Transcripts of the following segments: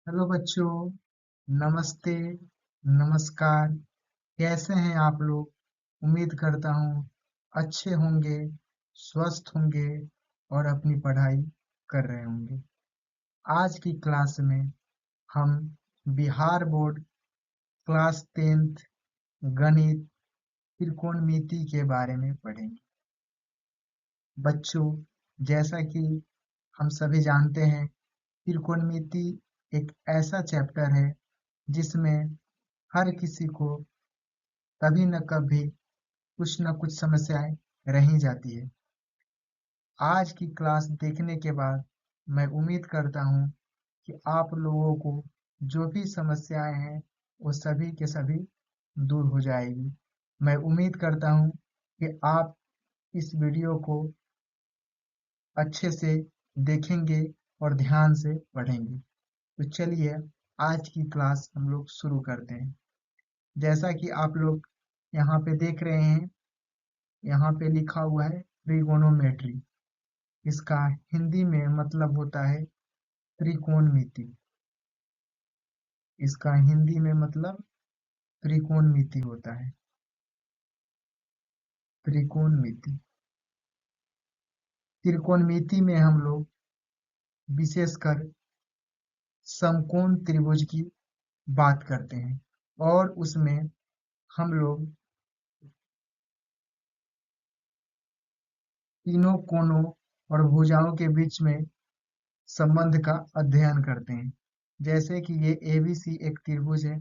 Hello बच्चों। नमस्ते। नमस्कार। कैसे हैं आप लोग? उम्मीद करता हूँ अच्छे होंगे, स्वस्थ होंगे और अपनी पढ़ाई कर रहे होंगे। आज की क्लास में हम बिहार बोर्ड क्लास 10th गणित त्रिकोणमिति के बारे में पढ़ेंगे। बच्चों, जैसा कि हम सभी जानते हैं, त्रिकोणमिति एक ऐसा चैप्टर है जिसमें हर किसी को कभी न कभी कुछ न कुछ समस्याएं रह ही जाती है। आज की क्लास देखने के बाद मैं उम्मीद करता हूँ कि आप लोगों को जो भी समस्याएं हैं वो सभी के सभी दूर हो जाएगी। मैं उम्मीद करता हूँ कि आप इस वीडियो को अच्छे से देखेंगे और ध्यान से पढ़ेंगे। तो चलिए आज की क्लास हम लोग शुरू करते हैं। जैसा कि आप लोग यहाँ पे देख रहे हैं, यहाँ पे लिखा हुआ है ट्रिगोनोमेट्री। इसका हिंदी में मतलब होता है त्रिकोणमिति। इसका हिंदी में मतलब त्रिकोणमिति होता है। त्रिकोणमिति। त्रिकोणमिति में हम लोग विशेषकर समकोण त्रिभुज की बात करते हैं और उसमें हम लोग तीनों कोणों और भुजाओं के बीच में संबंध का अध्ययन करते हैं। जैसे कि ये एबीसी एक त्रिभुज है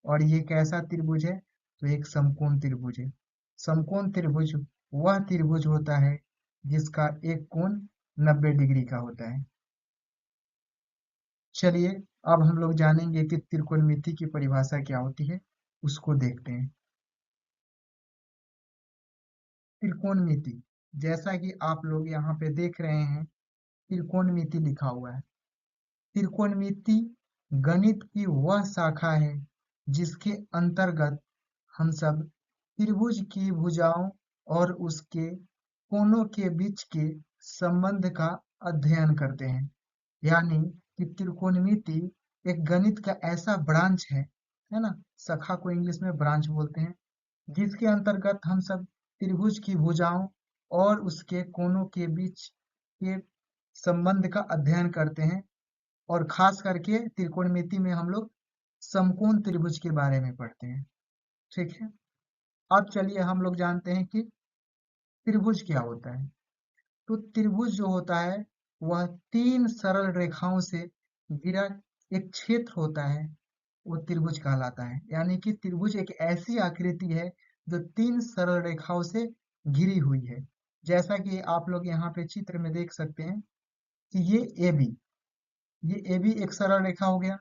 और ये कैसा त्रिभुज है? तो एक समकोण त्रिभुज है। समकोण त्रिभुज वह त्रिभुज होता है जिसका एक कोण 90 डिग्री का होता है। चलिए अब हम लोग जानेंगे कि त्रिकोणमिति की परिभाषा क्या होती है, उसको देखते हैं। त्रिकोणमिति, जैसा कि आप लोग यहाँ पे देख रहे हैं, त्रिकोणमिति लिखा हुआ है। त्रिकोणमिति गणित की वह शाखा है जिसके अंतर्गत हम सब त्रिभुज की भुजाओं और उसके कोनों के बीच के संबंध का अध्ययन करते हैं। यानी कि त्रिकोणमिति एक गणित का ऐसा ब्रांच है ना, शाखा को इंग्लिश में ब्रांच बोलते हैं, जिसके अंतर्गत हम सब त्रिभुज की भुजाओं और उसके कोनों के बीच के संबंध का अध्ययन करते हैं। और खास करके त्रिकोणमिति में हम लोग समकोण त्रिभुज के बारे में पढ़ते हैं। ठीक है, अब चलिए हम लोग जानते हैं कि त्रिभुज क्या होता है। तो त्रिभुज जो होता है वह तीन सरल रेखाओं से घिरा एक क्षेत्र होता है, वो त्रिभुज कहलाता है। यानी कि त्रिभुज एक ऐसी आकृति है जो तीन सरल रेखाओं से घिरी हुई है। जैसा कि आप लोग यहाँ पे चित्र में देख सकते हैं कि ये ए बी एक सरल रेखा हो गया,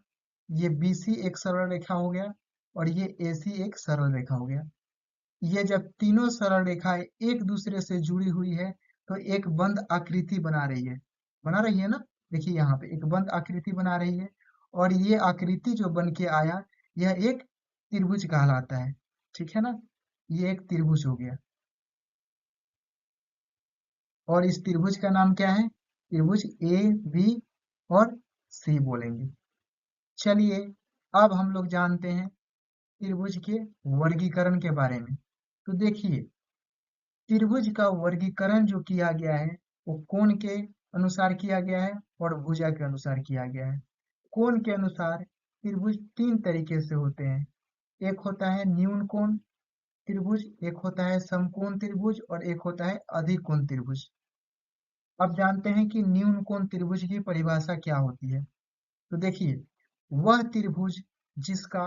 ये बी सी एक सरल रेखा हो गया और ये ए सी एक सरल रेखा हो गया। ये जब तीनों सरल रेखाएं एक दूसरे से जुड़ी हुई है तो एक बंद आकृति बना रही है ना। देखिए यहाँ पे एक बंद आकृति बना रही है और ये आकृति जो बन के आया यह एक त्रिभुज कहलाता है। ठीक है ना, ये एक त्रिभुज हो गया और इस त्रिभुज का नाम क्या है? त्रिभुज ए बी और सी बोलेंगे। चलिए अब हम लोग जानते हैं त्रिभुज के वर्गीकरण के बारे में। तो देखिए, त्रिभुज का वर्गीकरण जो किया गया है वो कोण के अनुसार किया गया है और भुजा के अनुसार किया गया है। कोण के अनुसार त्रिभुज तीन तरीके से होते हैं। एक होता है न्यून कोण त्रिभुज, एक होता है समकोण त्रिभुज और एक होता है अधिक कोण त्रिभुज। अब जानते हैं कि न्यून कोण त्रिभुज की परिभाषा क्या होती है। तो देखिए, वह त्रिभुज जिसका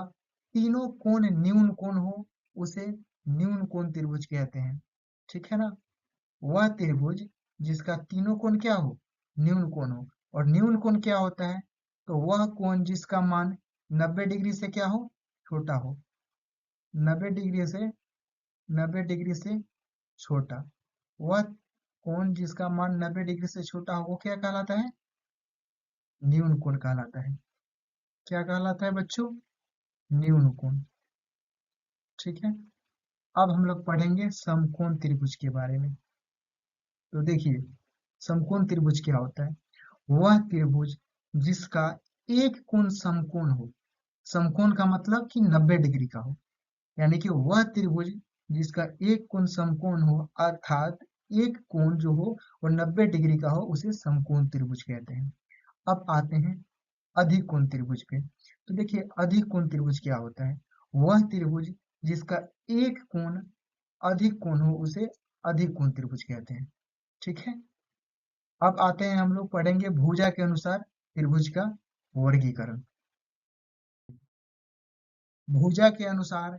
तीनों कोण न्यून कोण हो उसे न्यून कोण त्रिभुज कहते हैं। ठीक है ना, वह त्रिभुज जिसका तीनों कोण क्या हो? न्यून कोण हो। और न्यून कोण क्या होता है? तो वह कोण जिसका मान 90 डिग्री से क्या हो? छोटा हो। 90 डिग्री से 90 डिग्री से छोटा। वह कोण जिसका मान 90 डिग्री से छोटा हो वो क्या कहलाता है? न्यून कोण कहलाता है। क्या कहलाता है बच्चों? न्यून कोण। ठीक है, अब हम लोग पढ़ेंगे समकोण त्रिभुज के बारे में। तो देखिए, समकोण त्रिभुज क्या होता है? वह त्रिभुज जिसका एक कोण समकोण हो। समकोण का मतलब कि 90 डिग्री का हो, यानी कि वह त्रिभुज जिसका एक कोण समकोण हो, अर्थात एक कोण जो हो वो 90 डिग्री का हो, उसे समकोण त्रिभुज कहते हैं। अब आते हैं अधिक कोण त्रिभुज पे। तो देखिए अधिक कोण त्रिभुज क्या होता है? वह त्रिभुज जिसका एक कोण अधिक कोण हो उसे अधिक कोण त्रिभुज कहते हैं। ठीक है। अब आते हैं, हम लोग पढ़ेंगे भुजा के अनुसार त्रिभुज का वर्गीकरण। भुजा के अनुसार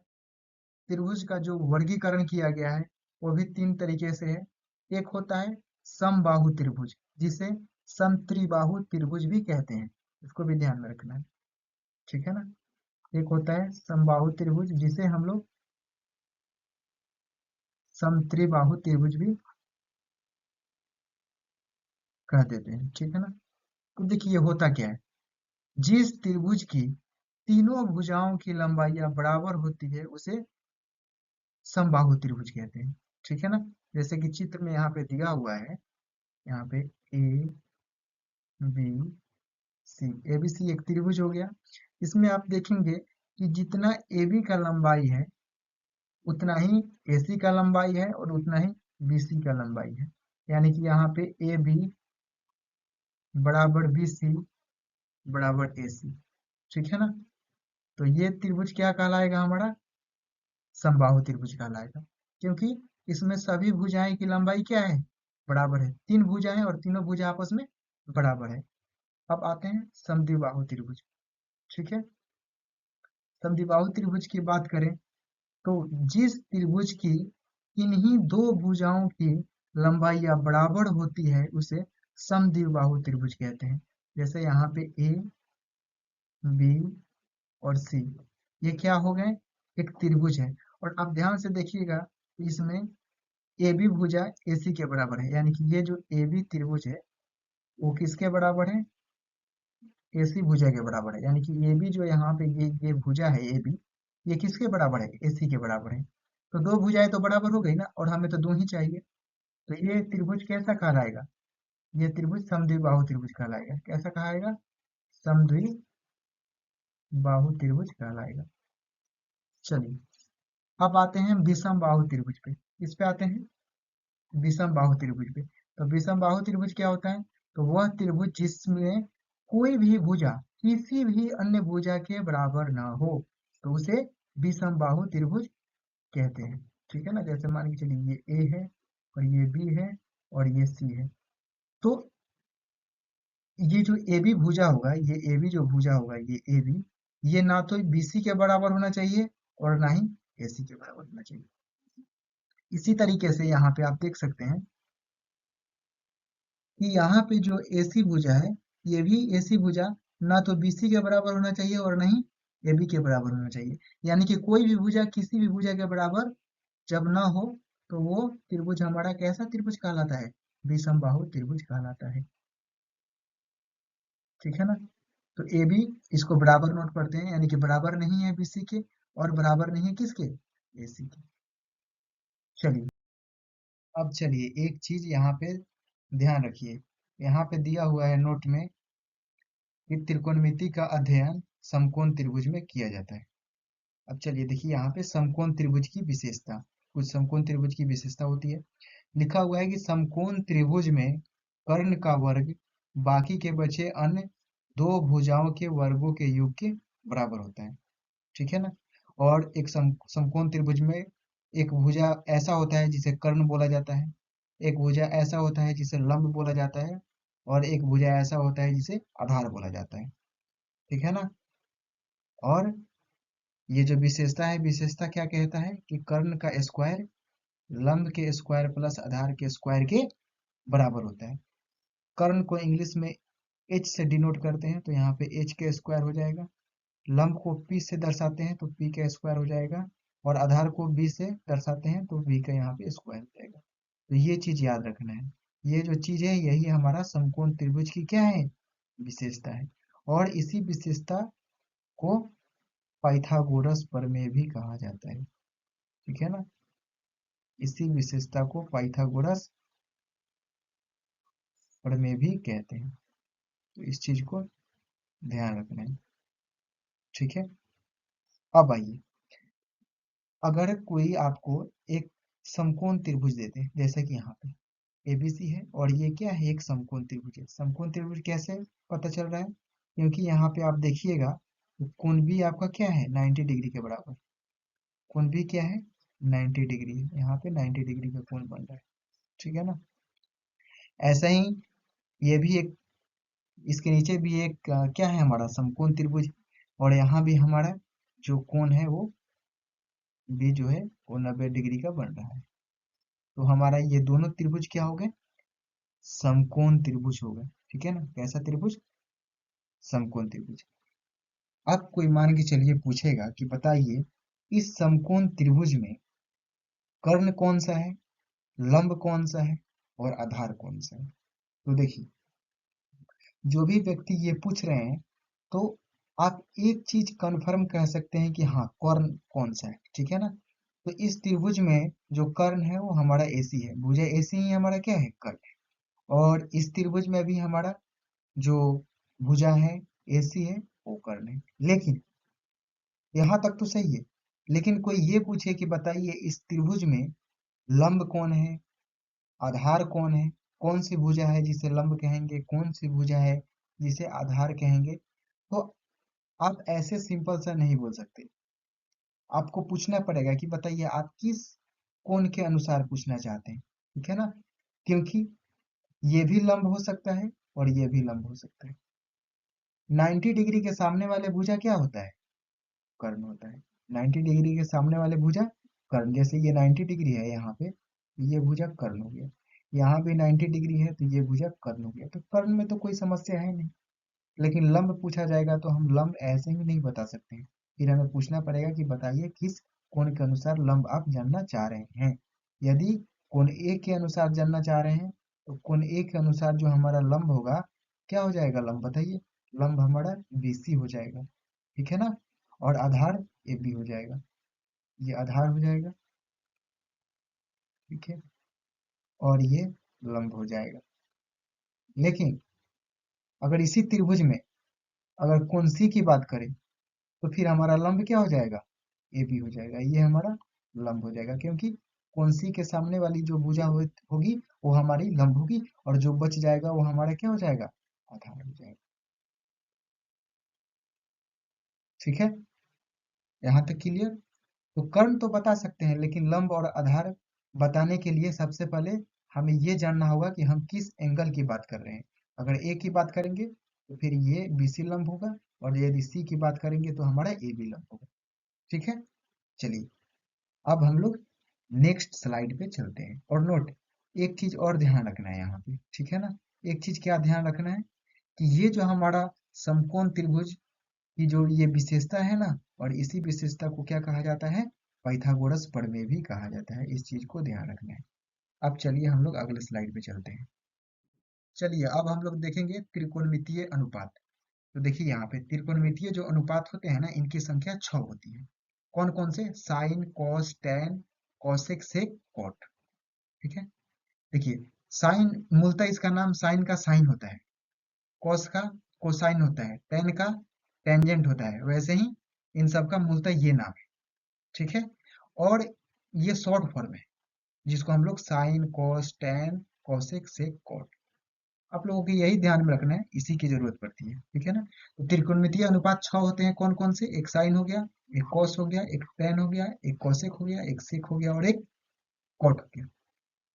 त्रिभुज का जो वर्गीकरण किया गया है वो भी तीन तरीके से है। एक होता है समबाहु त्रिभुज, जिसे समत्रिबाहु त्रिभुज भी कहते हैं, इसको भी ध्यान में रखना है। ठीक है ना। एक होता है समबाहु त्रिभुज जिसे हम लोग समत्रिबाहु त्रिभुज भी कह देते हैं। ठीक है ना। तो देखिए होता क्या है, जिस त्रिभुज की तीनों भुजाओं की लंबाइयां बराबर होती है उसे समबाहु त्रिभुज कहते हैं। ठीक है ना। जैसे कि चित्र में यहाँ पे दिया हुआ है, यहाँ पे A B C, A B C एक त्रिभुज हो गया। इसमें आप देखेंगे कि जितना ए बी का लंबाई है उतना ही ए सी का लंबाई है और उतना ही बी सी का लंबाई है, यानी कि यहाँ पे ए बी बराबर बी सी बराबर ए सी। ठीक है ना। तो ये त्रिभुज क्या कहलाएगा? हमारा समबाहु त्रिभुज कहलाएगा, क्योंकि इसमें सभी भुजाएं की लंबाई क्या है? बराबर है। तीन भुजाएं और तीनों भुजा आपस में बराबर है। अब आते हैं समद्विबाहु त्रिभुज। ठीक है। समद्विबाहु त्रिभुज की बात करें तो जिस त्रिभुज की किन्हीं दो भुजाओं की लंबाइयां बराबर होती है उसे समद्विबाहु त्रिभुज कहते हैं। जैसे यहाँ पे ए बी और सी, ये क्या हो गए? एक त्रिभुज है। और आप ध्यान से देखिएगा, इसमें ए बी भुजा ए सी के बराबर है, यानी कि ये जो ए बी त्रिभुज है वो किसके बराबर है? ए सी भुजा के बराबर है। यानी कि ए बी जो यहाँ पे ये भुजा है ए बी, ये किसके बराबर है? ए सी के बराबर है। तो दो भुजाएं तो बराबर हो गई ना, और हमें तो दो ही चाहिए। तो ये त्रिभुज कैसा कहलाएगा? ये त्रिभुज समद्विबाहु त्रिभुज कहलाएगा। कैसा कहाएगा? समद्विबाहु त्रिभुज कहलाएगा। चलिए अब आते हैं विषम बाहु त्रिभुज पे। इस पे आते हैं विषम बाहु त्रिभुज पे। तो विषम बाहु त्रिभुज क्या होता है? तो वह त्रिभुज जिसमें कोई भी भुजा किसी भी अन्य भुजा के बराबर ना हो, तो उसे विषम बाहु त्रिभुज कहते हैं। ठीक है ना। जैसे मान के चलिए ये ए है और ये बी है और ये सी है। तो ये जो ए बी भुजा होगा, ये ए बी जो भुजा होगा, ये ए बी, ये ना तो बी सी के बराबर होना चाहिए और ना ही ए सी के बराबर होना चाहिए। इसी तरीके से यहाँ पे आप देख सकते हैं कि यहाँ पे जो एसी भुजा है, ये भी एसी भुजा ना तो बीसी के बराबर होना चाहिए और ना ही एबी के बराबर होना चाहिए। यानी कि कोई भी भुजा किसी भी भुजा के बराबर जब ना हो, तो वो त्रिभुज हमारा कैसा त्रिभुज कहलाता है? विषमबाहु त्रिभुज कहलाता है। ठीक है ना। तो ए बी, इसको बराबर नोट करते हैं, यानी कि बराबर नहीं है बीसी के और बराबर नहीं है किसके? एसी के। चलिए अब चलिए एक चीज यहाँ पे ध्यान रखिए, यहाँ पे दिया हुआ है नोट में कि त्रिकोणमिति का अध्ययन समकोण त्रिभुज में किया जाता है। अब चलिए देखिए यहाँ पे समकोण त्रिभुज की विशेषता, कुछ समकोण त्रिभुज की विशेषता होती है। लिखा हुआ है कि समकोण त्रिभुज में कर्ण का वर्ग बाकी के बचे अन्य दो भुजाओं के वर्गों के योग के बराबर होता है। ठीक है ना। और एक समकोण त्रिभुज में एक भुजा ऐसा होता है जिसे कर्ण बोला जाता है, एक भुजा ऐसा होता है जिसे लंब बोला जाता है, और एक भुजा ऐसा होता है जिसे आधार बोला जाता है। ठीक है ना। और ये जो विशेषता है, विशेषता क्या कहता है कि कर्ण का स्क्वायर लंब के स्क्वायर प्लस आधार के स्क्वायर के बराबर होता है। कर्ण को इंग्लिश में एच से डिनोट करते हैं, तो यहाँ पे एच के स्क्वायर हो जाएगा। लंब को पी से दर्शाते हैं तो पी का स्क्वायर हो जाएगा, और आधार को बी से दर्शाते हैं तो बी का यहाँ पे स्क्वायर हो जाएगा। तो ये चीज याद रखना है। ये जो चीज है यही हमारा समकोण त्रिभुज की क्या है? विशेषता है। और इसी विशेषता को पाइथागोरस प्रमेय भी कहा जाता है। ठीक है ना। इसी विशेषता को पाइथागोरस प्रमेय भी कहते हैं। तो इस चीज को ध्यान रखना है। ठीक है, अब आइए, अगर कोई आपको एक समकोण त्रिभुज देते हैं, जैसे कि यहाँ पे एबीसी है और ये क्या है, एक समकोण त्रिभुज है। समकोण त्रिभुज कैसे पता चल रहा है, क्योंकि यहाँ पे आप देखिएगा तो कोण भी आपका क्या है, 90 डिग्री के बराबर। कोण भी क्या है, 90 डिग्री है, यहाँ पे 90 डिग्री का कोण बन रहा है। ठीक है ना, ऐसा ही ये भी एक, इसके नीचे भी एक क्या है हमारा समकोण त्रिभुज, और यहाँ भी हमारा जो कोण है वो भी जो है वो 90 डिग्री का बन रहा है। तो हमारा ये दोनों त्रिभुज क्या हो गए, समकोण त्रिभुज हो गए। ठीक है ना, कैसा त्रिभुज, समकोण त्रिभुज। अब कोई मान के चलिए पूछेगा कि बताइए इस समकोण त्रिभुज में कर्ण कौन सा है, लंब कौन सा है और आधार कौन सा है। तो देखिए, जो भी व्यक्ति ये पूछ रहे हैं, तो आप एक चीज कंफर्म कह सकते हैं कि हाँ कर्ण कौन सा है। ठीक है ना, तो इस त्रिभुज में जो कर्ण है वो हमारा एसी है, भुजा एसी ही हमारा क्या है, कर्ण है। और इस त्रिभुज में भी हमारा जो भुजा है एसी है वो कर्ण है। लेकिन यहाँ तक तो सही है, लेकिन कोई ये पूछे कि बताइए इस त्रिभुज में लंब कौन है, आधार कौन है, कौन सी भुजा है जिसे लंब कहेंगे, कौन सी भुजा है जिसे आधार कहेंगे, तो आप ऐसे सिंपल सा नहीं बोल सकते। आपको पूछना पड़ेगा कि बताइए आप किस कोण के अनुसार पूछना चाहते हैं। ठीक है ना, क्योंकि ये भी लंब हो सकता है और ये भी लंब हो सकता है। 90 डिग्री के सामने वाले भुजा क्या होता है, कर्ण होता है। 90 डिग्री के सामने वाले भुजा कर्ण, जैसे ये 90 डिग्री है यहाँ पे, ये भुजा कर्ण हो गया। यहाँ भी 90 डिग्री है तो ये भुजा कर्ण हो गया, तो कर्ण में तो कोई समस्या है नहीं। लेकिन लंब पूछा जाएगा तो हम लंब ऐसे ही नहीं बता सकते हैं, फिर हमें पूछना पड़ेगा कि बताइए किस कोण के अनुसार लंब आप जानना चाह रहे हैं। यदि कोण ए के अनुसार जानना चाह रहे हैं, तो कोण ए के अनुसार जो हमारा लंब होगा, क्या हो जाएगा लंब बताइए, लंब हमारा बीसी हो जाएगा। ठीक है ना, और आधार ए बी हो जाएगा, ये आधार हो जाएगा। ठीक है, और ये लंब हो जाएगा। लेकिन अगर इसी त्रिभुज में अगर कोण सी की बात करें, तो फिर हमारा लंब क्या हो जाएगा, ए बी हो जाएगा, ये हमारा लंब हो जाएगा, क्योंकि कोण सी के सामने वाली जो भुजा होगी वो हमारी लंब होगी, और जो बच जाएगा वो हमारा क्या हो जाएगा, आधार हो जाएगा। ठीक है, यहाँ तक क्लियर। तो कर्ण तो बता सकते हैं, लेकिन लंब और आधार बताने के लिए सबसे पहले हमें ये जानना होगा कि हम किस एंगल की बात कर रहे हैं। अगर ए की बात करेंगे तो फिर ये बीसी लंब होगा, और यदि सी की बात करेंगे तो हमारा ए बी लंब होगा। ठीक है, चलिए अब हम लोग नेक्स्ट स्लाइड पे चलते हैं। और नोट, एक चीज और ध्यान रखना है यहाँ पे। ठीक है ना, एक चीज क्या ध्यान रखना है कि ये जो हमारा समकोण त्रिभुज की जो ये विशेषता है ना, और इसी विशेषता को क्या कहा जाता है, पाइथागोरस प्रमेय भी कहा जाता है। इस चीज को ध्यान रखना है। अब चलिए हम लोग अगले स्लाइड पे चलते हैं। चलिए अब हम लोग देखेंगे त्रिकोणमितीय अनुपात। तो देखिए यहाँ पे त्रिकोणमितीय जो अनुपात होते हैं ना, इनकी संख्या 6 होती है। कौन कौन से, साइन, कॉस, टैन, कॉसेक, सेक, कॉट। ठीक है, देखिए साइन मूलतः इसका नाम साइन का साइन होता है, कॉस का कोसाइन होता है, टेन का टेंजेंट होता है, वैसे ही इन सब का मूलतः ये नाम है। ठीक है, और ये शॉर्ट फॉर्म है जिसको हम लोग साइन, कॉस, टेन, कॉसेक, सेक, कॉट, आप लोगों को यही ध्यान में रखना है, इसी की जरूरत पड़ती है। ठीक है ना, तो त्रिकोणमितीय अनुपात 6 होते हैं। कौन कौन से, एक साइन हो गया, एक कॉस हो गया, एक टेन हो गया, एक कॉसेक हो गया, एक सेक हो गया, और एक कॉट हो गया।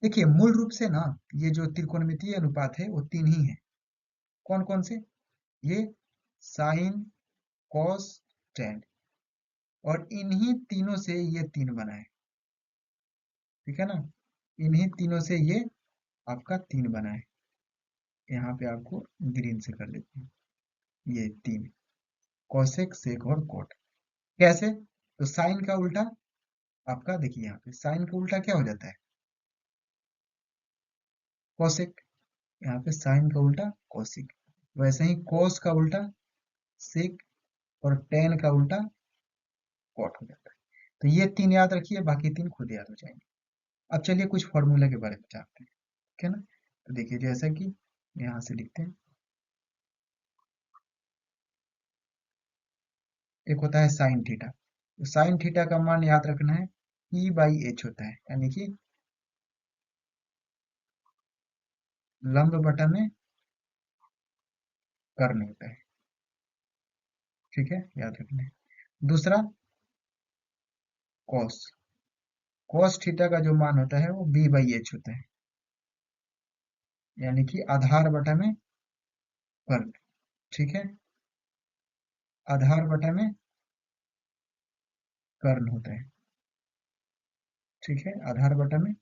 देखिए मूल रूप से ना, ये जो त्रिकोणमितीय अनुपात है वो तीन ही है। कौन कौन से, ये साइन, कॉस, टेन, और इन्हीं तीनों से ये तीन बना है। ठीक है ना, इन्हीं तीनों से ये आपका तीन बना है। यहाँ पे आपको ग्रीन से कर देते हैं, ये तीन, कॉसेक, सेक और कोट। कैसे, तो साइन का उल्टा आपका देखिए, यहाँ पे साइन का उल्टा क्या हो जाता है, कॉसेक। यहाँ पे साइन का उल्टा कॉसिक, वैसे ही कोस का उल्टा सेक, और टेन का उल्टा कॉट हो जाता है। तो ये तीन याद रखिए, बाकी तीन खुद याद हो जाएंगे। अब चलिए कुछ फॉर्मूला के बारे में जानते हैं। ठीक है ना, तो देखिए जैसा कि यहाँ से लिखते हैं, एक होता है साइन थीटा। तो साइन थीटा का मान याद रखना है P/H होता है, यानी कि लंब बटा में कर्ण होता है। ठीक है, याद रखना है। दूसरा कॉस, कॉस थीटा का जो मान होता है वो B/H होता है, यानी कि आधार बटा में कर्ण। ठीक है, आधार बटा में कर्ण होता है। ठीक है, आधार बटा में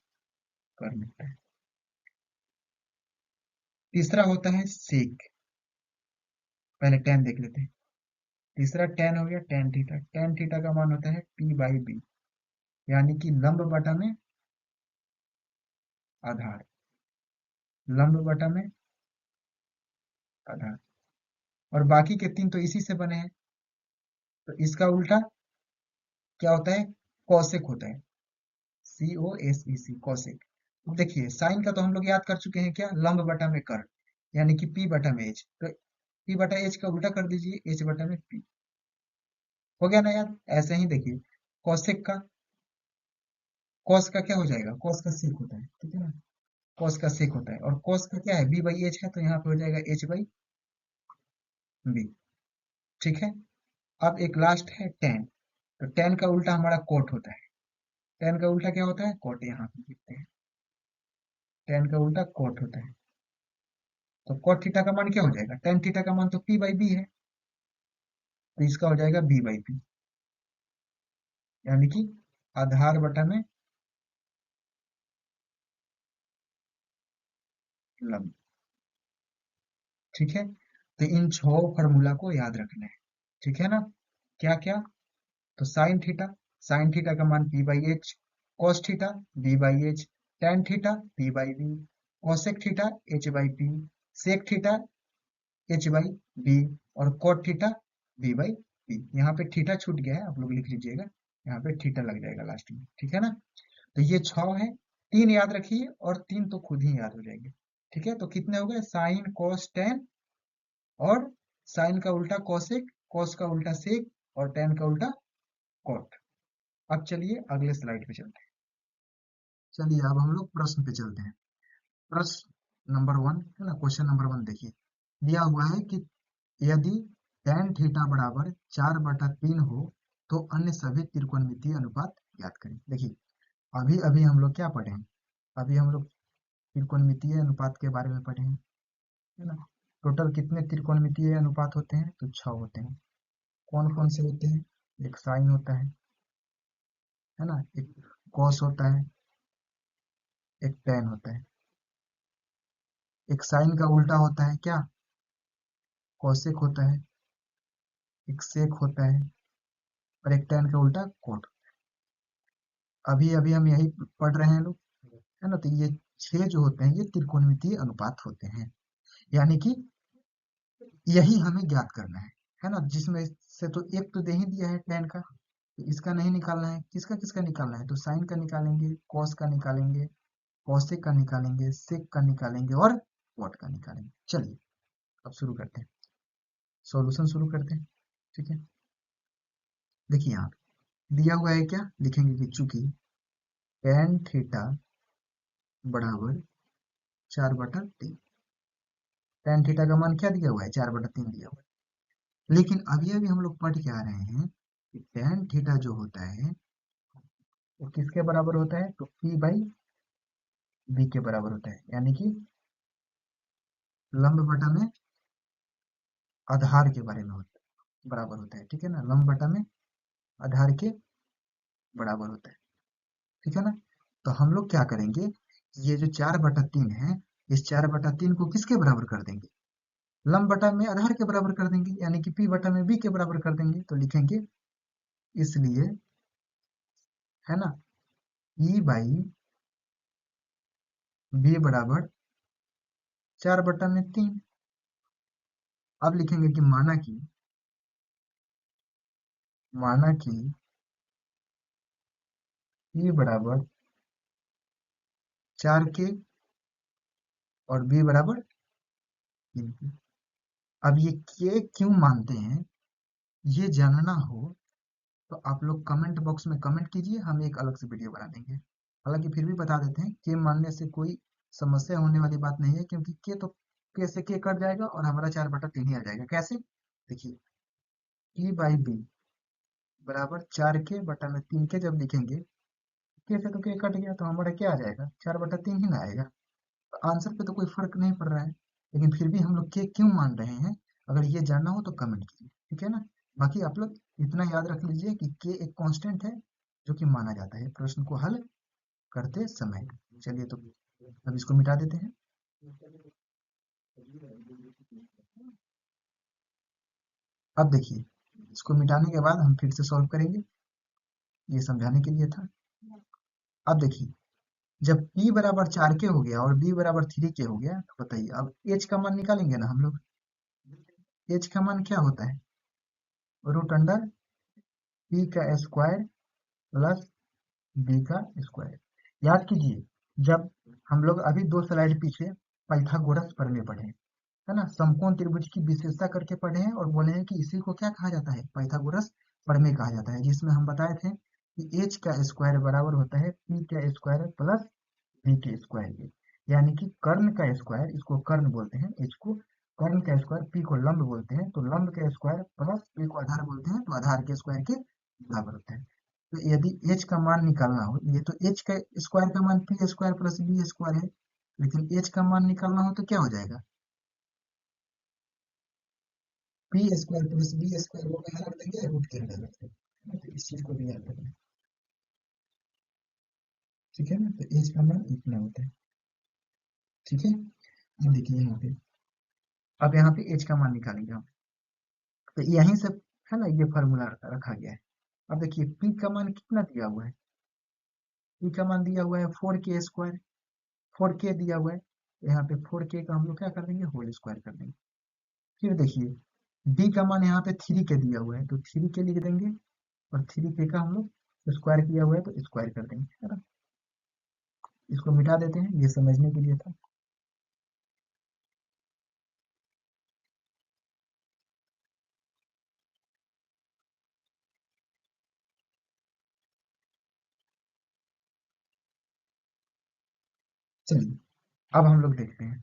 कर्ण होता है। तीसरा होता है सेक, पहले टेन देख लेते हैं। तीसरा टेन हो गया, टेन थीटा। टेन थीटा का मान होता है P/B, यानी कि लंब बटा में आधार, लंब बटा में आधार। और बाकी के तीन तो इसी से बने हैं, तो इसका उल्टा क्या होता है, कौशिक होता है, COSEC, कौशिक। अब देखिए साइन का तो हम लोग याद कर चुके हैं, क्या, लंब बटा में कर्ण, यानी कि P बटा में H। तो P बटा H का उल्टा कर दीजिए, H बटा में P। हो गया ना याद। ऐसे ही देखिए कौशिक का, कॉस का क्या हो जाएगा, कॉस का सेक होता है, ठीक है ना, कॉस का सेक होता है। और कॉस का क्या है, B/H है, तो यहाँ पे हो जाएगा H/B। ठीक है, अब एक लास्ट है टेन। तो टेन का उल्टा हमारा कोट होता है। टेन का उल्टा क्या होता है, कोट, यहाँ पे लिखते हैं। टेन का उल्टा कोट होता है। तो कोट थीटा का मान क्या हो जाएगा, टेन थीटा का मान तो P/B है, तो इसका हो जाएगा B/P, यानी कि आधार बटा में लंब। ठीक है, तो इन छह फॉर्मूला को याद रखना है। ठीक है ना, क्या क्या, तो साइन थीटा, साइन थीटा का मान P/H, cos theta B/H, tan theta P/B, cosec theta H/P, sec theta H/B, और कोट थीटा B/P। यहाँ पे थीटा छूट गया है, आप लोग लिख लीजिएगा, यहाँ पे थीटा लग जाएगा लास्ट में। ठीक है ना, तो ये छह है, तीन याद रखिए और तीन तो खुद ही याद हो जाएंगे। ठीक है, तो कितने हो गए, साइन कॉस टेन, और साइन का उल्टा कॉसेक, कॉस का उल्टा सेक, और टेन का उल्टा कॉट। अब चलिए अगले स्लाइड पे चलते हैं। चलिए अब हम लोग प्रश्न पे चलते हैं। प्रश्न नंबर वन है ना, क्वेश्चन नंबर वन देखिए, दिया हुआ है कि यदि tan थीटा बराबर 4/3 हो तो अन्य सभी त्रिकोणमितीय अनुपात ज्ञात करें। देखिए अभी अभी हम लोग क्या पढ़े हैं, अभी हम लोग त्रिकोणमितीय अनुपात के बारे में पढ़े हैं, है ना। टोटल कितने त्रिकोणमितीय अनुपात होते हैं, तो 6 होते हैं। कौन कौन से होते हैं, एक साइन होता है ना, एक कॉस होता है, एक टेन होता है। एक साइन का उल्टा होता है क्या, कौशिक होता है, एक सेक होता है, और एक टेन का उल्टा कोट। अभी अभी हम यही पढ़ रहे हैं लोग, है ना। तो ये छह जो होते हैं ये त्रिकोणमितीय अनुपात होते हैं, यानी कि यही हमें ज्ञात करना है ना। जिसमें से तो एक तो दे ही दिया है टेन का, तो इसका नहीं निकालना है, किसका किसका निकालना है, तो साइन का निकालेंगे, कॉस का निकालेंगे, कौशिक का निकालेंगे, सेक का निकालेंगे, और वॉट का निकालेंगे। चलिए अब शुरू करते हैं, सॉल्यूशन शुरू करते हैं। ठीक है, देखिए यहाँ दिया हुआ है, क्या लिखेंगे कि चूंकि tan थीटा बराबर 4/3, tan थीटा का मान क्या दिया हुआ है, 4/3 दिया हुआ है। लेकिन अभी अभी हम लोग पढ़ के आ रहे हैं कि tan थीटा जो होता है वो किसके बराबर होता है, तो P/B के बराबर होता है, यानी कि लंब बटा में आधार के बारे में बराबर होता है। ठीक है ना, लंब बटा में आधार के बराबर होता है। ठीक है ना, तो हम लोग क्या करेंगे, ये जो 4/3 है, इस 4/3 को किसके बराबर कर देंगे, लंब बटा में आधार के बराबर कर देंगे, यानी कि P बटा में B के बराबर कर देंगे। तो लिखेंगे इसलिए, है ना, E/B बराबर 4/3। अब लिखेंगे कि माना कि E बराबर 4 के और B बराबर 3 के। अब ये के क्यों मानते हैं, ये जानना हो तो आप लोग कमेंट बॉक्स में कमेंट कीजिए, हम एक अलग से वीडियो बना देंगे। हालांकि फिर भी बता देते हैं के मानने से कोई समस्या होने वाली बात नहीं है, क्योंकि के से के कट जाएगा और हमारा 4/3 ही आ जाएगा। कैसे? देखिए, p बाई बी बराबर 4 के/3 के जब लिखेंगे, के से तो के कट गया तो हमारा क्या आ जाएगा, 4/3 ही ना आएगा। तो आंसर पे तो कोई फर्क नहीं पड़ रहा है, लेकिन फिर भी हम लोग के क्यों मान रहे हैं? अगर ये जानना हो तो कमेंट कीजिए, ठीक है ना। बाकी आप लोग इतना याद रख लीजिए कि के एक कांस्टेंट है जो कि माना जाता है प्रश्न को हल करते समय। चलिए, तो अब इसको मिटा देते हैं। अब देखिए, इसको मिटाने के बाद हम फिर से सॉल्व करेंगे, ये समझाने के लिए था। अब देखिए, जब p बराबर 4 के हो गया और b बराबर 3 के हो गया, तो बताइए अब h का मान निकालेंगे ना हम लोग। h का मान क्या होता है? रूट अंडर p का स्क्वायर प्लस b का स्क्वायर। याद कीजिए, जब हम लोग अभी 2 स्लाइड पीछे पाइथागोरस प्रमेय पढ़े, है ना, समकोण त्रिभुज की विशेषता करके पढ़े हैं और बोले हैं कि इसी को क्या कहा जाता है, पाइथागोरस प्रमेय कहा जाता है, जिसमें हम बताए थे कि h का स्क्वायर बराबर होता है p का स्क्वायर प्लस b के स्क्वायर के। यानी कि कर्ण का स्क्वायर, इसको कर्ण बोलते हैं, h को कर्ण का स्क्वायर, p को लंब बोलते हैं, तो लंब का स्क्वायर प्लस p को आधार बोलते हैं, तो आधार के स्क्वायर के बराबर होता है। तो यदि h का मान निकालना हो, ये तो h का स्क्वायर का मान p square plus b square है, लेकिन h का मान निकालना हो तो क्या हो जाएगा, p square plus b square को कहाँ रख देंगे, रूट के अंदर रख देंगे। तो इस चीज को भी याद रखना, ठीक है ना। तो h का मान इतना होता है, ठीक है। अब देखिए यहाँ पे, अब यहाँ पे h का मान निकालेंगे हम, तो यहीं से, है ना, ये फॉर्मूला रखा गया है। अब देखिए p का मान कितना दिया हुआ है, p का मान दिया हुआ है 4 के स्क्वायर, 4 के दिया हुआ है, तो यहाँ पे 4 के का हम लोग क्या कर देंगे, होल स्क्वायर कर देंगे। फिर देखिए, b का मान यहाँ पे 3 के दिया हुआ है, तो 3 के लिख देंगे, और 3 के का हम लोग स्क्वायर किया हुआ है तो स्क्वायर कर देंगे, है ना। इसको मिटा देते हैं, ये समझने के लिए था। चलिए, अब हम लोग देखते हैं,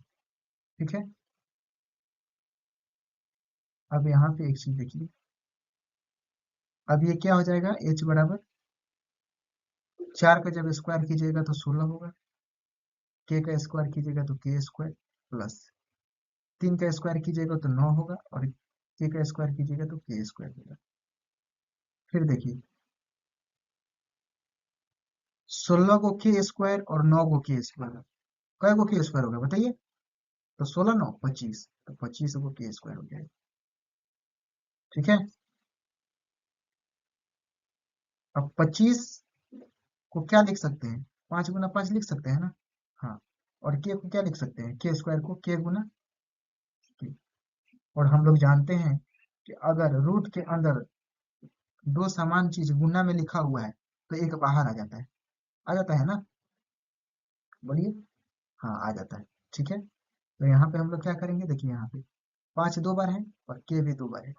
ठीक है। अब यहाँ पे एक चीज देखिए, अब ये क्या हो जाएगा, h बराबर 4 का जब स्क्वायर कीजिएगा तो 16 होगा, के का स्क्वायर कीजिएगा तो के स्क्वायर प्लस 3 का स्क्वायर कीजिएगा तो 9 होगा, और के का स्क्वायर कीजिएगा तो के स्क्वायर होगा। फिर देखिए, 16 को के स्क्वायर और 9 को के स्क्वायर, कय को के स्क्वायर होगा बताइए, तो 16 9 25, तो 25 को के स्क्वायर हो जाएगा, ठीक है। अब 25 को क्या लिख सकते हैं, 5 गुना 5 लिख सकते हैं ना। हाँ, और के को क्या लिख सकते हैं, के स्क्वायर को के गुना के। और हम लोग जानते हैं कि अगर रूट के अंदर दो समान चीज गुना में लिखा हुआ है तो एक बाहर आ जाता है ना, बोलिए। हाँ, आ जाता है, ठीक है। तो यहाँ पे हम लोग क्या करेंगे, देखिए यहाँ पे 5 2 बार है और के भी 2 बार है,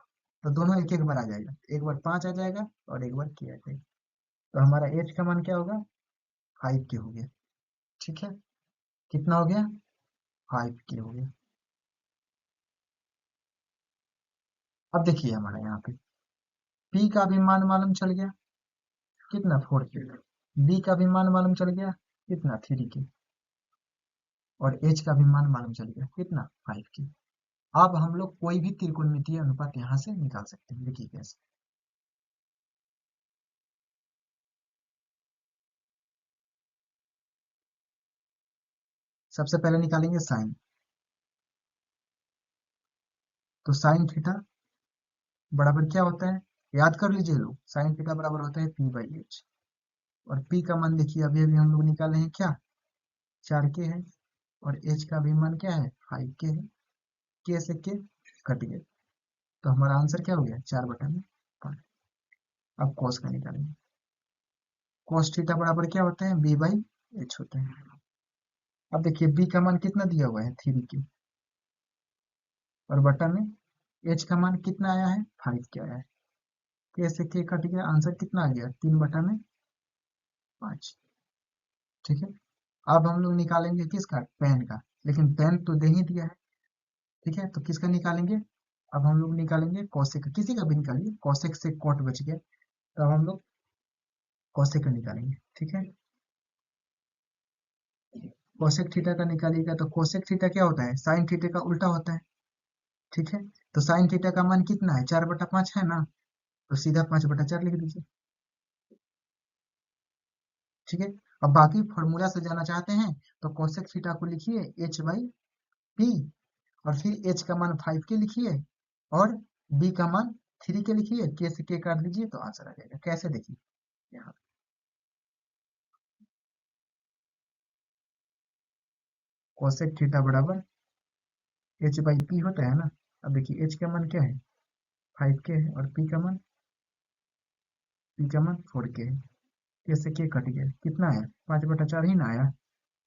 तो दोनों एक एक बार आ जाएगा, एक बार 5 आ जाएगा और एक बार के आ जाएगा। तो हमारा एच का मान क्या होगा, 5 के हो गया, ठीक है। कितना हो गया, 5 के हो गया। अब देखिए हमारा यहाँ पे पी का भी मान मालूम चल गया, कितना, 4 के। बी का भी मान मालूम चल गया, कितना, 3 के। और एच का भी मान मालूम चल गया, कितना, 5 के। अब हम लोग कोई भी त्रिकोणमितीय अनुपात यहाँ से निकाल सकते हैं, देखिए कैसे। सबसे पहले निकालेंगे साइन, तो साइन थीटा बराबर क्या होता है, याद कर लीजिए लोग, साइन थीटा बराबर होता है p/h। और p का मान देखिए अभी अभी हम लोग निकाले हैं क्या, 4 के है, और h का भी मान क्या है, 5 के है, के से के कट गए, तो हमारा आंसर क्या हो गया, 4/5। अब cos का निकालेंगे, cos थीटा बराबर क्या होता है, b/h होता है। अब देखिए b का मान कितना दिया हुआ है, 3 के, और बटा में h का मान कितना आया है, 5 के आया है। के से के कट गया, आंसर कितना आ गया 3/5। ठीक है, अब हम लोग निकालेंगे किसका, पेन का, लेकिन पेन तो दे ही दिया है। ठीक है, तो किसका निकालेंगे, अब हम लोग निकालेंगे कौशिक का, किसी का भी निकालिए, कौशिक से कॉट बच गया, तो अब हम लोग कौशिक का निकालेंगे। ठीक है, कोसेक थीटा का निकालिएगा तो कोसेक थीटा क्या होता है, साइन थीटा का उल्टा होता है। ठीक है, तो साइन थीटा का मान कितना है, 4/5 है ना, तो सीधा 5/4 लिख दीजिए। ठीक है, अब बाकी फॉर्मूला से जाना चाहते हैं तो कोसेक थीटा को लिखिए h/p, और फिर h का मान 5 के लिखिए, और b का मान 3 के लिखिए, k से k काट दीजिए तो आंसर आ जाएगा। कैसे, देखिए यहाँ कोसेक थीटा बराबर h/p होता है ना। अब देखिए h का मान क्या है, 5k है, और p का मान 4k है। कैसे के कट गया, कितना आया, 5/4 ही ना आया।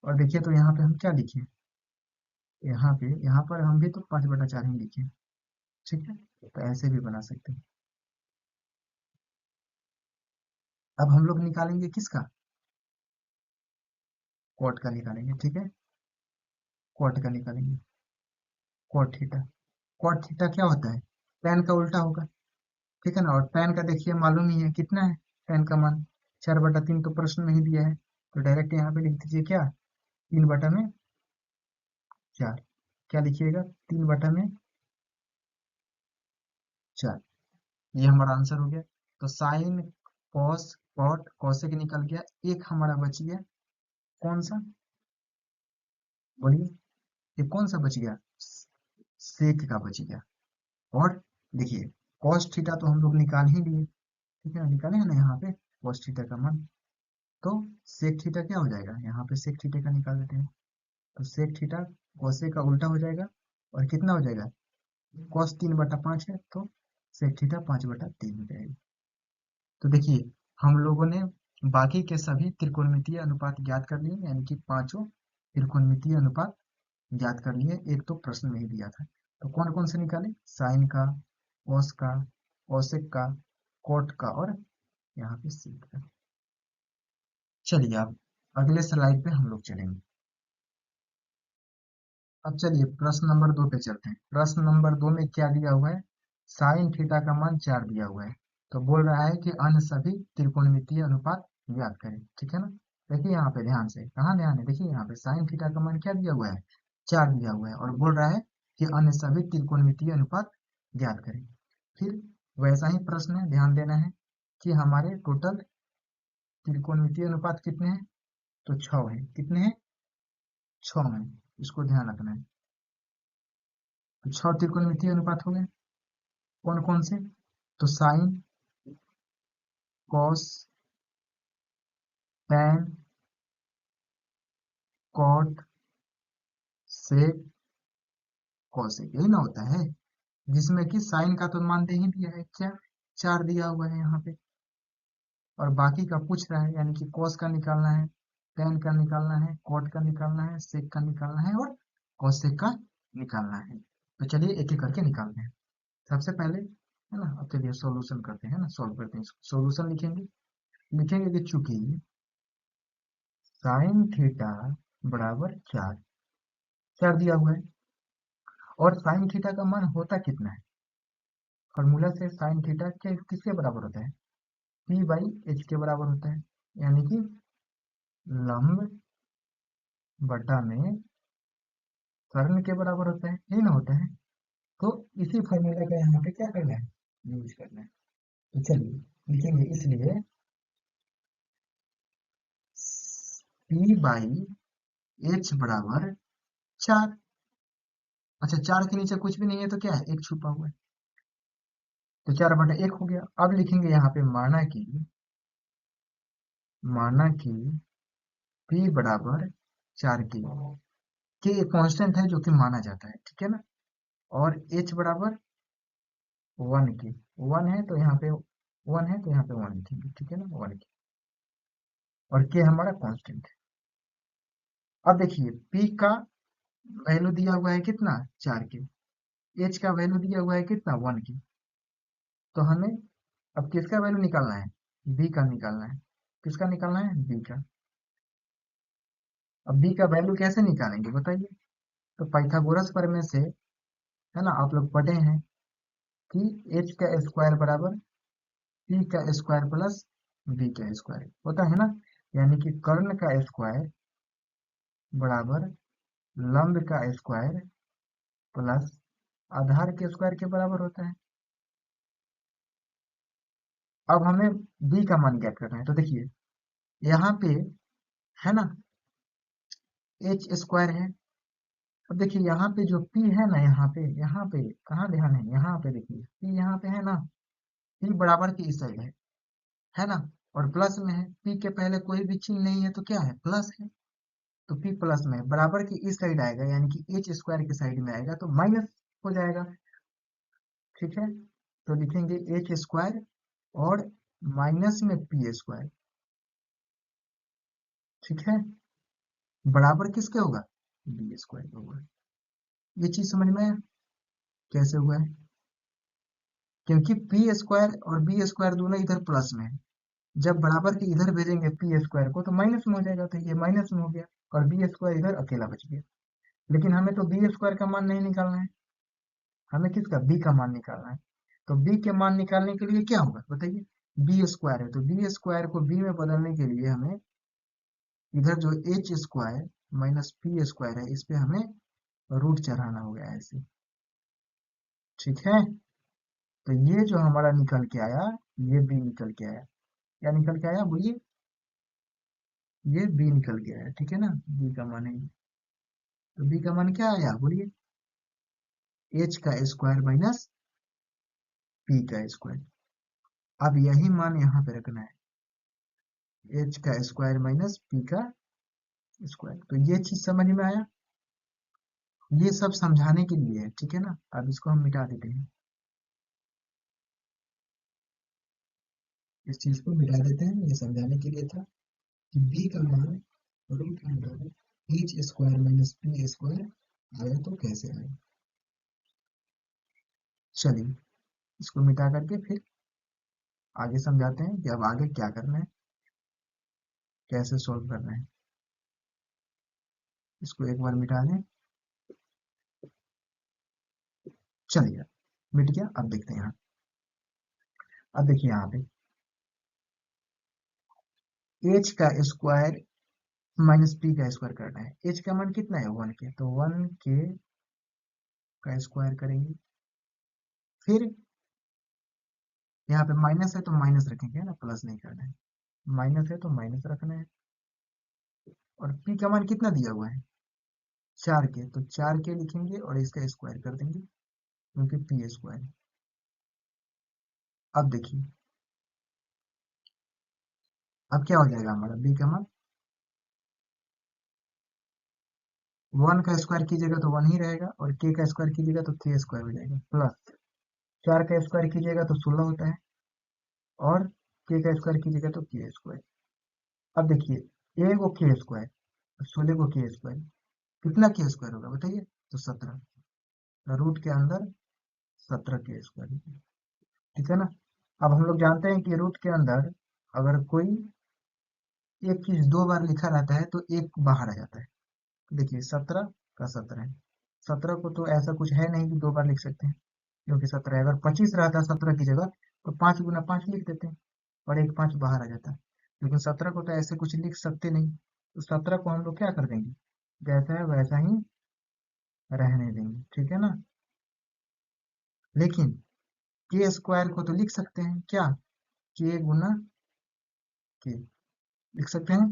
और देखिए तो यहाँ पे हम क्या लिखे, यहाँ पर हम भी तो 5/4 ही लिखे। ठीक है, तो ऐसे भी बना सकते हैं। अब हम लोग निकालेंगे किसका, कॉट का निकालेंगे। ठीक है, कॉट का निकालेंगे, कॉट थीटा क्या होता है, tan का उल्टा होगा। ठीक है ना, और tan का देखिए मालूम ही है कितना है, tan का मान 4/3, तो प्रश्न नहीं दिया है, तो डायरेक्ट यहाँ पे लिख दीजिए क्या, 3/4। क्या लिखिएगा, 3/4, ये हमारा आंसर हो गया। तो साइन, कॉस, कॉट, कॉसेक निकल गया, एक हमारा बच गया, कौन सा, बोलिए, ये कौन सा बच गया, सेक का बच गया। और देखिए कॉस थीटा तो हम लोग निकाल ही लिए, ठीक है, निकाले है ना यहाँ पे कॉस थीटा का मान, तो सेक थीटा क्या हो जाएगा, यहाँ पे सेक थीटा का निकाल देते हैं, तो सेक थीटा कॉसेक का उल्टा हो जाएगा, और कितना हो जाएगा, कॉस 3/5 है, तो सेक थीटा 5/3 हो जाएगा। तो देखिए हम लोगों ने बाकी के सभी त्रिकोणमितीय अनुपात ज्ञात कर लिए, यानी कि पांचों त्रिकोणमितीय अनुपात ज्ञात कर लिए, एक तो प्रश्न में ही दिया था। तो कौन कौन से निकाले, साइन का, कॉस का, कॉसेक का, कॉट का, और यहाँ पे सेक का। चलिए अब अगले स्लाइड पे हम लोग चलेंगे। अब चलिए प्रश्न नंबर 2 पे चलते हैं। प्रश्न नंबर 2 में क्या दिया हुआ है, साइन थीटा का मान 4 दिया हुआ है, तो बोल रहा है कि अन्य सभी त्रिकोणमितीय अनुपात ज्ञात करें। ठीक है ना, देखिए यहाँ पे ध्यान से, कहाँ ध्यान है, देखिए यहाँ पे साइन थीटा का मान क्या दिया हुआ है, 4 दिया हुआ है, और बोल रहा है कि अन्य सभी त्रिकोणमितीय अनुपात ज्ञात करें। फिर वैसा ही प्रश्न है, ध्यान देना है कि हमारे टोटल त्रिकोणमितीय अनुपात कितने हैं, तो 6 है, कितने हैं, 6 है, इसको ध्यान रखना है। तो 6 त्रिकोणमितीय अनुपात हो गए, कौन कौन से, तो साइन, कॉस, टैन, कॉट, सेक, कॉसेक, यही ना होता है, जिसमें कि साइन का तो मान दे ही दिया है क्या, 4 दिया हुआ है यहाँ पे, और बाकी का पूछ रहा है, यानी कि कॉस का निकालना है, टैन का निकालना है, कॉट का निकालना है, सेक का निकालना है, और कॉसेक का निकालना है। तो चलिए एक एक करके निकालते हैं। सबसे पहले है ना, अब चलिए सॉल्यूशन करते हैं ना, सॉल्व करते हैं, सॉल्यूशन लिखेंगे, लिखेंगे कि चूंकि साइन थीटा बराबर 4, 4 दिया हुआ है, और साइन थीटा का मान होता कितना है, फॉर्मूला से साइन थीटा के किसके बराबर होता है, p/h के बराबर होता है, यानी कि लंब बटा में कर्ण के बराबर होता है, यही ना होता है। तो इसी फॉर्मूला का यहाँ पे क्या करना है, यूज करना है। तो चलिए लिखेंगे, इसलिए p/h बराबर 4। अच्छा, 4 के नीचे कुछ भी नहीं है तो क्या है, एक छुपा हुआ है, तो 4/1 हो गया। अब लिखेंगे यहाँ पे माना कि p बराबर 4 के एक कांस्टेंट है जो कि माना जाता है, ठीक है ना, और h बराबर 1 है तो यहाँ पे 1 है, तो यहाँ पे 1 लिखेंगे, ठीक है ना, 1 और k हमारा कांस्टेंट है। अब देखिए p का वैल्यू दिया हुआ है कितना, 4 के, h का वैल्यू दिया हुआ है कितना, 1 के, तो हमें अब किसका वैल्यू निकालना है? बी का निकालना है। किसका निकालना है? बी का। अब बी का वैल्यू कैसे निकालेंगे बताइए? तो पाइथागोरस प्रमेय से, है ना, आप लोग पढ़े हैं कि एच का स्क्वायर बराबर पी का स्क्वायर प्लस बी का स्क्वायर होता है ना। यानी कि कर्ण का स्क्वायर बराबर लंब का स्क्वायर प्लस आधार के स्क्वायर के बराबर होता है। अब हमें बी का मान ज्ञात करना है, तो देखिए यहाँ पे, है ना, एच स्क्वायर है। अब देखिए यहाँ पे जो पी है ना, यहाँ पे कहाँ ध्यान है? यहाँ पे देखिए पी यहाँ पे है ना, पी बराबर की इस साइड है ना, और प्लस में है। पी के पहले कोई भी चिन्ह नहीं है तो क्या है? प्लस है। तो पी प्लस में है, बराबर की इस साइड आएगा, यानी कि एच स्क्वायर की साइड में आएगा तो माइनस हो जाएगा। ठीक है, तो लिखेंगे एच स्क्वायर और माइनस में पी स्क्वायर। ठीक है, बराबर किसके होगा? बी स्क्वायर होगा। ये चीज समझ में आया कैसे हुआ है? क्योंकि पी स्क्वायर और बी स्क्वायर दोनों इधर प्लस में है, जब बराबर के इधर भेजेंगे पी स्क्वायर को तो माइनस में हो जाएगा, तो ये माइनस में हो गया और बी स्क्वायर इधर अकेला बच गया। लेकिन हमें तो बी स्क्वायर का मान नहीं निकालना है, हमें किसका? बी का मान निकालना है। तो बी के मान निकालने के लिए क्या होगा बताइए? बी स्क्वायर है, तो बी स्क्वायर को बी में बदलने के लिए हमें इधर जो H square minus P square है, इस पे हमें रूट चढ़ाना होगा ऐसे। ठीक है, तो ये जो हमारा निकल के आया, ये बी निकल के आया। क्या निकल के आया बोलिए? ये बी निकल के आया। ठीक है ना, बी का मान है। तो बी का मान क्या आया बोलिए? एच का स्क्वायर माइनस पी का स्क्वायर। अब यही मान यहाँ पे रखना है, एच का स्क्वायर माइनस पी का स्क्वायर। तो ये चीज समझ में आया? ये सब समझाने के लिए है, ठीक है ना। अब इसको हम मिटा देते हैं, इस चीज को मिटा देते हैं, ये समझाने के लिए था कि बी का मान root under H square minus P square आया तो कैसे आया। चलिए इसको मिटा करके फिर आगे समझाते हैं कि अब आगे क्या करना है, कैसे सोल्व करना है। इसको एक बार मिटा दें। चलिए मिट गया। अब देखते हैं यहाँ। अब देखिए यहाँ पे एच का स्क्वायर माइनस पी का स्क्वायर करना है। एच का मान कितना है? 1 के, तो 1 के का स्क्वायर करेंगे। फिर यहाँ पे माइनस है तो माइनस रखेंगे, है ना, प्लस नहीं करना है। माइनस है तो माइनस रखना है। और पी का मान कितना दिया हुआ है? 4 के, तो 4 के लिखेंगे और इसका स्क्वायर कर देंगे, क्योंकि पी स्क्वायर। अब देखिए, अब क्या हो जाएगा हमारा? बी का मान 1 का स्क्वायर कीजिएगा तो 1 ही रहेगा, और के का स्क्वायर कीजिएगा तो के स्क्वायर हो जाएगा, प्लस 4 का स्क्वायर कीजिएगा तो 16 होता है, और के का स्क्वायर कीजिएगा तो के स्क्वायर। अब देखिए ए को के स्क्वायर, 16 को के स्क्वायर, कितना के स्क्वायर होगा बताइए? तो 17, रूट के अंदर 17 के स्क्वायर। ठीक है ना। अब हम लोग जानते हैं कि रूट के अंदर अगर कोई एक चीज 2 बार लिखा रहता है तो एक बाहर आ जाता है। देखिए 17 का 17 है, 17 को तो ऐसा कुछ है नहीं कि 2 बार लिख सकते हैं, क्योंकि 17 अगर 25 रहता 17 की जगह तो 5 × 5 लिख देते हैं और एक 5 बाहर आ जाता है। लेकिन 17 को तो ऐसे कुछ लिख सकते नहीं, तो 17 को हम लोग क्या कर देंगे? जैसा है वैसा ही रहने देंगे। ठीक है ना। लेकिन के स्क्वायर को तो लिख सकते हैं, क्या? के × के लिख सकते हैं।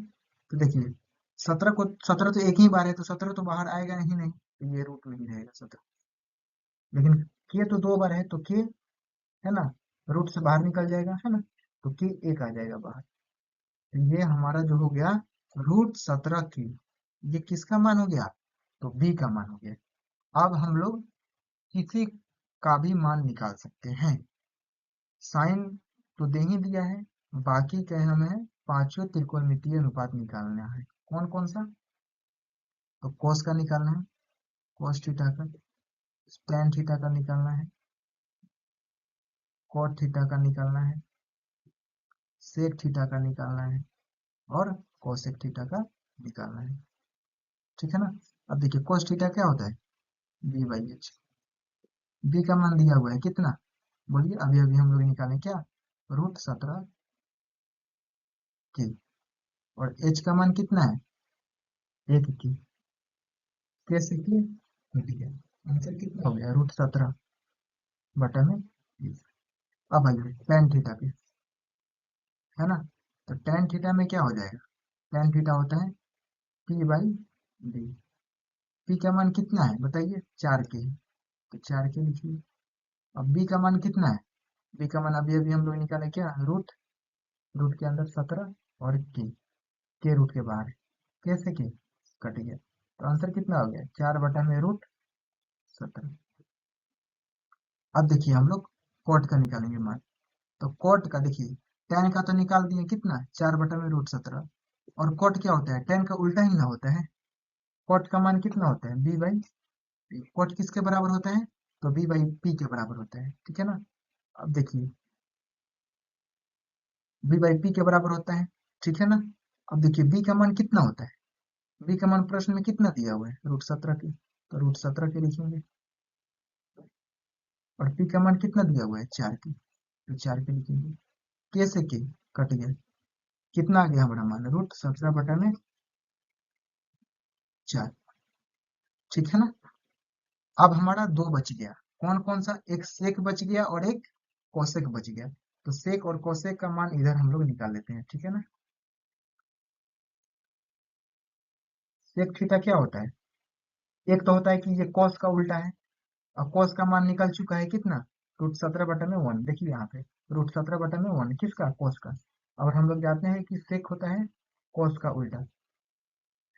तो देखिए 17 तो एक ही बार है, तो 17 तो बाहर आएगा ही नहीं, तो ये रूट में ही रहेगा 17। लेकिन के तो 2 बार है तो के, है ना, रूट से बाहर निकल जाएगा, है ना, तो के एक आ जाएगा बाहर। तो ये हमारा जो हो गया √17 के, ये किसका मान हो गया? तो बी का मान हो गया। अब हम लोग किसी का भी मान निकाल सकते हैं। साइन तो दे ही दिया है, बाकी क्या है, हमें पांचों त्रिकोणमितीय अनुपात निकालना है। कौन कौन सा? तो कॉस का निकालना है, कॉस थीटा का, tan थीटा का निकालना है, कॉट थीटा का निकालना है, सेक थीटा का निकालना है और कोसेक थीटा का निकालना है, ठीक है ना। अब देखिए कोस थीटा क्या होता है, बी बाई एच। बी का मान दिया हुआ है कितना, बोलिए, अभी अभी हम लोग निकालें क्या, √17 की, और एच का मान कितना है, 1 की, कैसे की, ठीक है, आंसर कितना हो गया, √17/20। अब आइए टेन थीटा पे, है ना। तो टेन थीटा में क्या हो जाएगा, टेन थीटा होता है पी बाई बी। पी का मान कितना है बताइए, 4 के, तो 4 के लिखिए। अब बी का मान कितना है, बी का मान अभी अभी हम लोग निकाले क्या, रूट, रूट के अंदर 17 और के रूट के बाहर, कैसे के, कट गया, तो आंसर कितना हो गया, 4/√17। अब देखिए हम लोग कॉट का निकालेंगे मान। तो कॉट का देखिए, टेन का तो निकाल दिए कितना, 4/√17, और कॉट क्या होता है, टेन का उल्टा ही ना होता है। कॉट का मान कितना होता है, बी बाई पी। कॉट किसके बराबर होता है, तो बी बाई पी के बराबर होता है, ठीक है ना। अब देखिए बी बाई पी के बराबर होता है, ठीक है ना। अब देखिए बी का मान कितना होता है, बी का मान प्रश्न में कितना दिया हुआ है, √17 के, तो √17 के लिखेंगे। और पी का मान कितना दिया हुआ है, 4 के, तो 4 के लिखेंगे। कैसे के, कट गया, कितना आ गया हमारा मान, √17/4, ठीक है ना। अब हमारा दो बच गया, कौन कौन सा, एक सेक बच गया और एक कोसेक बच गया। तो सेक और कोसेक का मान इधर हम लोग निकाल लेते हैं, ठीक है ना। सेक थीटा क्या होता है, एक तो होता है कि ये कॉस का उल्टा है, और कॉस का मान निकल चुका है कितना, √17/1, देखिए यहाँ पे √17/1 किसका, कॉस का। और हम लोग जानते हैं कि सेक होता है कॉस का उल्टा,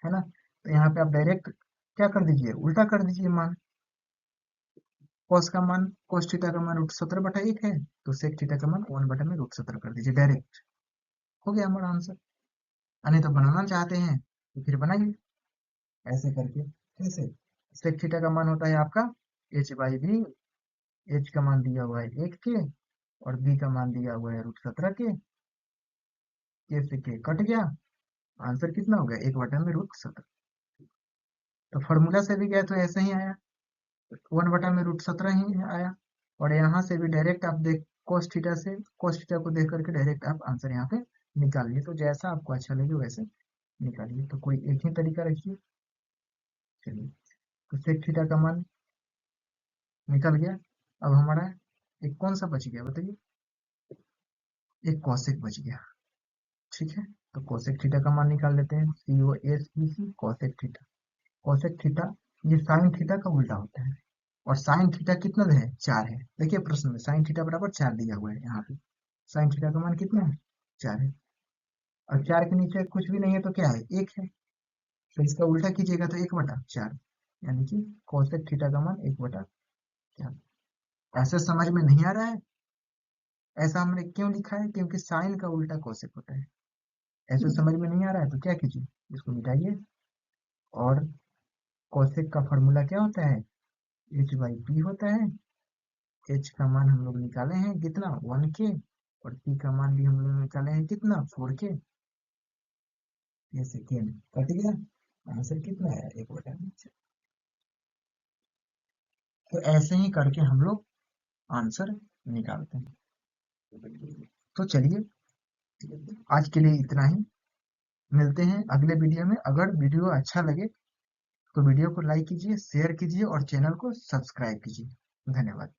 है ना। तो यहाँ पे आप डायरेक्ट क्या कर दीजिए, उल्टा कर दीजिए मान। कॉस का मान, कॉस थीटा का मान √17/1 है, तो सेक थीटा का मान 1/√17 कर दीजिए, डायरेक्ट हो गया हमारा आंसर। नहीं तो बनाना चाहते हैं तो फिर बनाइए ऐसे करके, कैसे, सेक थीटा का मान होता है आपका h/v। एच का मान दिया हुआ है 1 के, और बी का मान दिया हुआ है √17 के कट गया, आंसर कितना हो गया, 1/√17। तो फॉर्मूला से भी गए तो ऐसे ही आया, 1/√17 ही आया। और यहाँ से भी डायरेक्ट आप देख, cos थीटा को देख करके डायरेक्ट आप आंसर यहाँ पे निकालिए, तो जैसा आपको अच्छा लगे वैसे निकालिए, तो कोई एक ही तरीका रखिए। चलिए, तो sec थीटा का मान निकल गया। अब हमारा एक कौन सा बच गया बताइए, एक कॉसेक बच गया, ठीक है। तो कोसेक थीटा का मान निकाल लेते हैं, COSEC cosec theta. Cosec theta ये साइन थीटा का उल्टा होता है, और साइन थीटा कितना है, 4 है। देखिए प्रश्न में साइन थीटा बराबर 4 दिया हुआ है, यहाँ पे साइन थीटा का मान कितना है, 4 है। और 4 के नीचे कुछ भी नहीं है तो क्या है, 1 है। तो इसका उल्टा कीजिएगा तो 1/4, यानी कि कोसेक थीटा का मान 1/4। ऐसे समझ में नहीं आ रहा है, ऐसा हमने क्यों लिखा है, क्योंकि साइन का उल्टा कोसेक होता है। ऐसे समझ में नहीं आ रहा है तो क्या कीजिए, इसको मिटाइए, और कोसेक का फॉर्मूला क्या होता है, h/p होता है। h का मान हम लोग निकाले हैं कितना, 1 के, और p का मान भी हम लोग निकाले हैं कितना, 4 के। ये सेकेंड कट गया, आंसर कितना है, 1/4। तो ऐसे ही करके हम लोग आंसर निकालते हैं। तो चलिए आज के लिए इतना ही, मिलते हैं अगले वीडियो में। अगर वीडियो अच्छा लगे तो वीडियो को लाइक कीजिए, शेयर कीजिए और चैनल को सब्सक्राइब कीजिए। धन्यवाद।